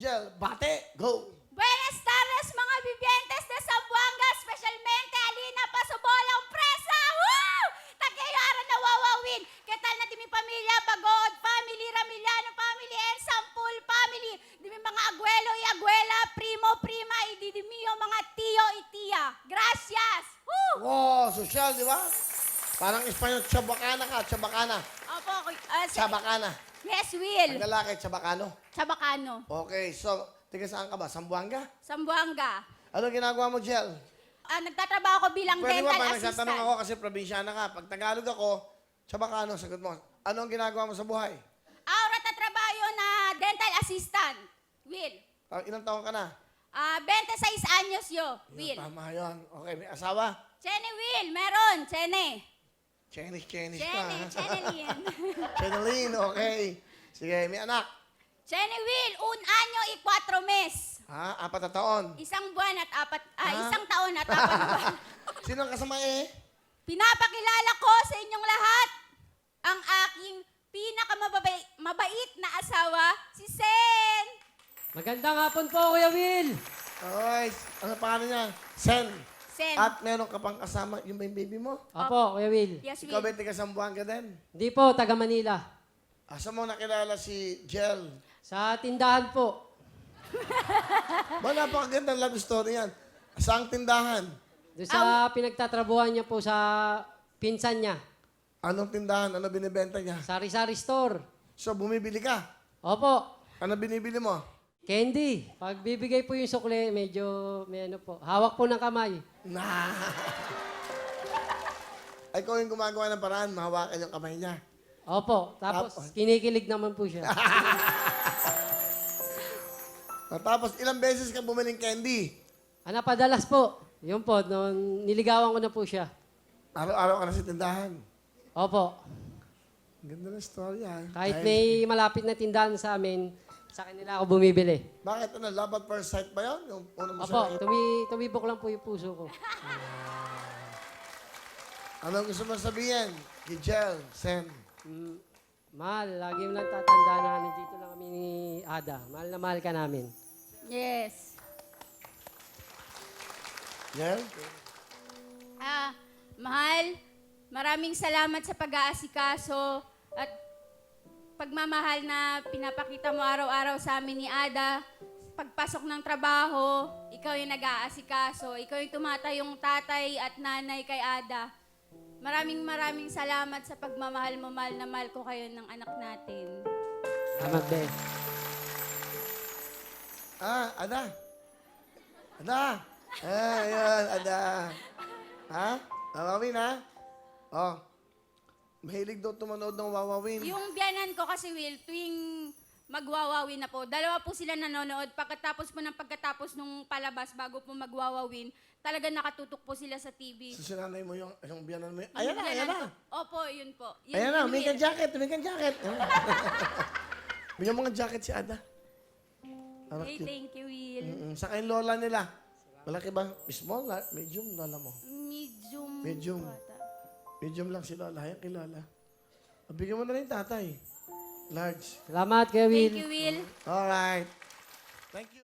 Jel. Bate, go! Buenas tardes mga vivientes de Zamboanga, specialmente Alina Pasobolang Presa! Woo! Tagayara na wawawin! Ketal na di mi pamilya, Bagod family, Ramiliano family, and Sampul family. Di mi mga abuelo y abuela, primo, prima, di mi yung mga tiyo y tiya. Gracias! Woo! Wow, social, di ba? Parang Espanyol, chabacana ka, chabacana. Opo, Chabacana. yes, Will. Ang lalaki, chabacano. Chabacano. Okay, so, tiga saan ka ba? Sambuanga? Sambuanga. Ano ginagawa mo, Jel? Nagtatrabaho ako bilang Pwede ba, dental pag assistant. nagtatanong ako kasi probinsyana ka. Pag Tagalog ako, chabacano, sagot mo. Ano ang ginagawa mo sa buhay? Ahora tatrabaho na dental assistant. Will. Ilang taon ka na? 26 anyos yo, Will. Tama yun. Okay, may asawa? Chene, Will. Meron. Chene. Chinese Chene, ka. Chenelin. Cheneline, okay. Sige, may anak. Chene, Will. Un anyo y 4 mes. Ha? 4 na taon. Isang buwan at apat, Ah. isang taon at 4 buwan. Sino ang kasama eh? Pinapakilala ko sa inyong lahat ang aking pinakamabait na asawa, si Sen. Magandang hapon po, Kuya Will. Okay, ano pangalan niya? Sen. Sen. At meron ka pang kasama, yung ba yung baby mo? Opo, Kuya Will. Yes, Ikaw ba Will. taga Zamboanga din? Hindi po, taga Manila. Asa mo nakilala si Jel? Sa tindahan po. Ba, napakaganda love story yan. Saang tindahan? Doon sa pinagtatrabuhan niya po sa pinsan niya. Anong tindahan? Ano binibenta niya? Sari-sari store. So, bumibili ka? Opo, Ano binibili mo? candy. Pag bibigay po yung sukle, medyo may ano po. Hawak po ng kamay. Na. Ay, ikaw yung gumagawa ng paraan, mahawakan yung kamay niya. Opo, tapos kinikilig naman po siya. Tapos, ilang beses ka bumiling candy? Padalas po. Yun po, noon niligawan ko na po siya. Araw-araw ka na sa tindahan. Opo. Ganda ng story, ha? Kahit may malapit na tindahan sa amin, sa kanila ako bumibili. Bakit? Ano, love at first sight ba yun? Yung una mo Opo, siya. tumibok lang po yung puso ko. Ano gusto mo sabihin? Kay Jel, Sen. Mahal, lagi mo lang tatandaan na nandito lang kami ni Ada. Mahal na mahal ka namin. Yes. Jel? Mahal, maraming salamat sa pag-aasikaso at pagmamahal na pinapakita mo araw-araw sa amin ni Ada. Pagpasok ng trabaho, ikaw yung nag-aasikaso, ikaw yung tumatayong tatay at nanay kay Ada. Maraming salamat sa pagmamahal mo, mahal na mahal ko kayo ng anak natin. Salamat, Be. Ada. Ada. Ayun, Ada. Ha? Wawawin, ha? Oh. Mahilig daw tumanood ng wawawin. Yung biyanan ko kasi, Will, tuwing magwawawin na po, dalawa po sila nanonood. Pagkatapos nung palabas, bago po magwawawin, talaga nakatutok po sila sa TV. So, sinanay mo yung biyanan mo yun. Ayan na, ayan na. Opo, yun po. Yun, Ayan na, yun, may Will. jacket, may jacket. Bigyan mga jacket si Ada. Hey, thank you, Will. Saka yung lola nila. Malaki ba? Small, medium, lola mo. Medium. Medium. bata. Medium lang si lola. Ayan kay lola. Bigyan mo na rin tatay. Large. Salamat, Kuya Will. Thank you, Will. Alright. Thank you.